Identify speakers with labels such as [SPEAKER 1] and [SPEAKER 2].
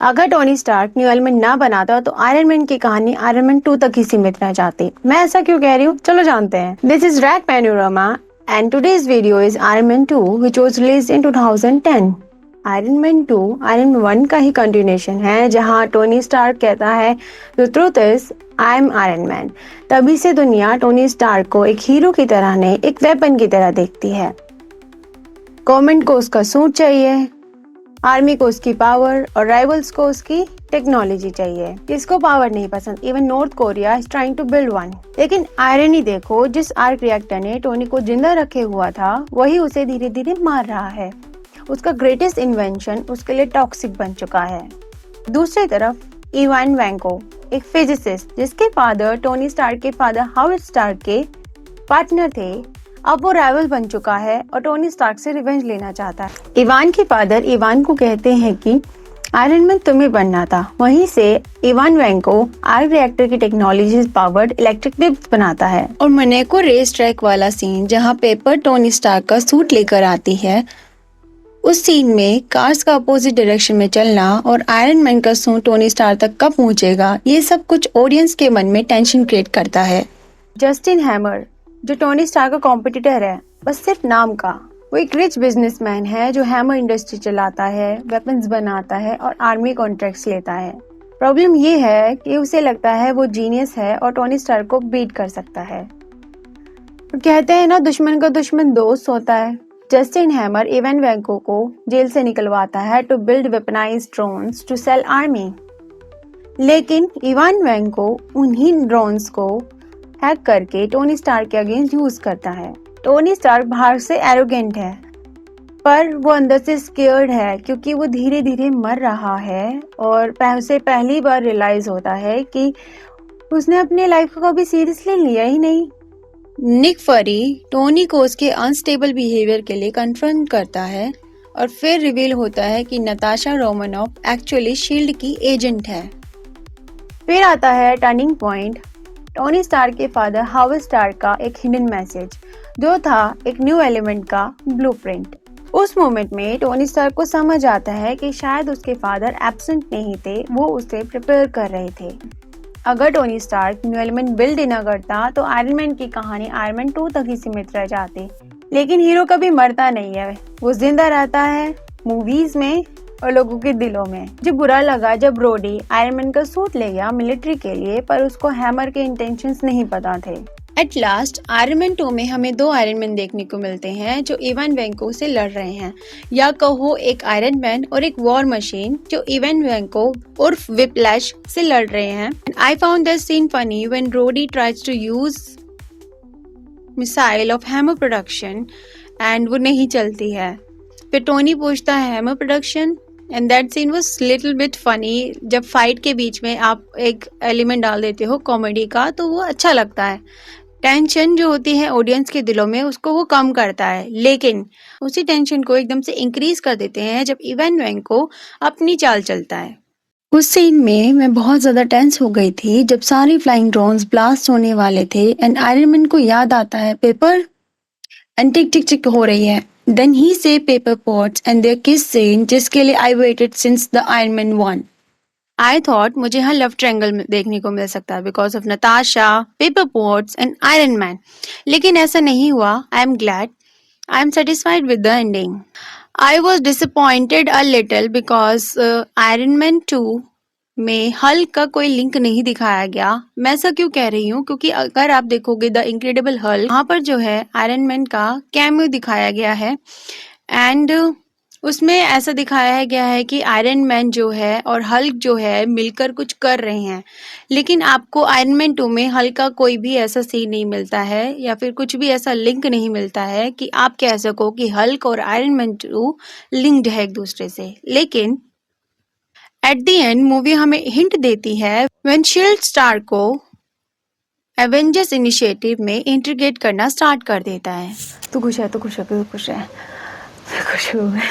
[SPEAKER 1] अगर Tony Stark new element ना बनाता तो आयरन मैन की कहानी आयरन मैन 2 तक ही सीमित रह जाती। मैं ऐसा क्यों कह रही हूँ, चलो जानते हैं। This is rack panorama and today's video is iron man 2 which was released in 2010। Iron man 2 iron man 1 का ही कंटिन्यूएशन है, जहां टोनी स्टार्क कहता है the truth is I am Iron man. तभी से दुनिया टोनी स्टार्क को एक हीरो की तरह नहीं, एक वेपन की तरह देखती है। गवर्नमेंट को उसका सूट चाहिए, आर्मी को उसकी पावर और राइवल्स को उसकी टेक्नोलॉजी चाहिए। किसको पावर नहीं पसंद? Even North Korea is trying to build one. लेकिन आयरनी देखो, जिस आर्क रिएक्टर ने टोनी को जिंदा रखे हुआ था वही उसे धीरे धीरे मार रहा है। उसका ग्रेटेस्ट इन्वेंशन उसके लिए टॉक्सिक बन चुका है। दूसरी तरफ इवान वैंको, एक फिजिसिस्ट जिसके फादर टोनी स्टार्क के फादर हावर्ड स्टार्क के पार्टनर थे, अब वो राइवल बन चुका है और टोनी स्टार्क से रिवेंज लेना चाहता है। इवान के फादर इवान को कहते हैं कि आयरन मैन तुम्हें बनना था। वहीं से इवान वैंको आर्क रिएक्टर की टेक्नोलॉजी पावर्ड इलेक्ट्रिक विप्स बनाता है। और मोनाको रेस ट्रैक वाला सीन जहां पेपर टोनी स्टार्क का सूट लेकर आती है, उस सीन में कार्स का अपोजिट डायरेक्शन में चलना और आयरन मैन का सूट टोनी स्टार्क तक कब पहुंचेगा, ये सब कुछ ऑडियंस के मन में टेंशन क्रिएट करता है। जस्टिन हैमर, जो टोनी स्टार्क का कॉम्पिटिटर है, बस सिर्फ नाम का। वो एक रिच बिजनेसमैन है जो हैमर इंडस्ट्री चलाता है, वेपन्स बनाता है और आर्मी कॉन्ट्रैक्ट्स लेता है। प्रॉब्लम ये है कि उसे लगता है वो जीनियस है और टोनी स्टार्क को बीट कर सकता है। तो कहते हैं ना, दुश्मन का दुश्मन दोस्त होता है। जस्टिन हैमर इवान वैंको को जेल से निकलवाता है to build weaponized drones to sell army. लेकिन इवान वैंको उन्हीं ड्रोन्स को हैक करके टोनी स्टार्क के अगेंस्ट यूज करता है। टोनी स्टार्क बाहर से एरोगेंट है, पर वो अंदर से स्केयर्ड है क्योंकि वो धीरे धीरे मर रहा है और उसे पहली बार रियलाइज होता है कि उसने अपनी लाइफ को कभी सीरियसली लिया ही नहीं। निक फरी टोनी को उसके अनस्टेबल बिहेवियर के लिए कन्फ्रंट करता है और फिर रिवील होता है कि नताशा रोमानोफ एक्चुअली शील्ड की एजेंट है। फिर आता है टर्निंग पॉइंट, टोनी स्टार्क के फादर हावर्ड स्टार्क का एक हिडन मैसेज, जो था एक न्यू एलिमेंट का ब्लूप्रिंट। उस मोमेंट में टोनी स्टार्क को समझ आता है कि शायद उसके फादर एब्सेंट नहीं थे, वो उसे प्रिपेयर कर रहे थे। अगर Tony Stark new element build न करता तो आयरन मैन की कहानी आयरन मैन 2 तक ही सीमित रह जाती। लेकिन हीरो कभी मरता नहीं है, वो जिंदा रहता है मूवीज में और लोगों के दिलों में। मुझे बुरा लगा जब रोडी आयरन मैन का सूट ले गया मिलिट्री के लिए, पर उसको हैमर के इंटेंशंस नहीं पता थे। एट लास्ट आयरन मैन 2 में हमें 2 आयरन मैन देखने को मिलते हैं जो इवान वैंको से लड़ रहे हैं, या कहो एक आयरन मैन और एक वॉर मशीन जो इवान वैंको उर्फ विप्लैश से लड़ रहे हैं। I found that scene funny when Rhodey tries to use missile of Hammer production and वो नहीं चलती है। फिर टोनी पूछता है Hammer production, and that scene was little bit funny. जब फाइट के बीच में आप एक एलिमेंट डाल देते हो कॉमेडी का तो वो अच्छा लगता है। टेंशन जो होती है ऑडियंस के दिलों में उसको वो कम करता है, लेकिन उसी टेंशन को एकदम से इंक्रीज कर देते हैं जब इवान वैंको अपनी चाल चलता है। उस सीन में मैं बहुत ज्यादा टेंस हो गई थी जब सारी फ्लाइंग ड्रोन्स ब्लास्ट होने वाले थे एंड आयरन मैन को याद आता है पेपर एंड टिक टिक टिक हो रही है। Then he say paper pots and their kiss scene, जिसके लिए I waited since the Iron Man 1. I thought मुझे यहाँ लव ट्रायंगल देखने को मिल सकता है because of Natasha, paper pots and Iron Man. लेकिन ऐसा नहीं हुआ. I am glad. I am satisfied with the ending. I was disappointed a little because Iron Man 2 में हल्क का कोई लिंक नहीं दिखाया गया। मैं ऐसा क्यों कह रही हूँ, क्योंकि अगर आप देखोगे द इनक्रेडिबल हल्क, वहाँ पर जो है आयरन मैन का कैमियो दिखाया गया है एंड उसमें ऐसा दिखाया गया है कि आयरन मैन जो है और हल्क जो है मिलकर कुछ कर रहे हैं। लेकिन आपको आयरन मैन 2 में हल्क का कोई भी ऐसा सीन नहीं मिलता है या फिर कुछ भी ऐसा लिंक नहीं मिलता है कि आप कह सको कि हल्क और आयरन मैन 2 लिंक्ड है एक दूसरे से। लेकिन एट द एंड मूवी हमें हिंट देती है व्हेन शील्ड स्टार को एवेंजर्स इनिशिएटिव में इंटीग्रेट करना स्टार्ट कर देता है। तू खुश है, तू खुश है, तू खुश है, खुश हूँ मैं।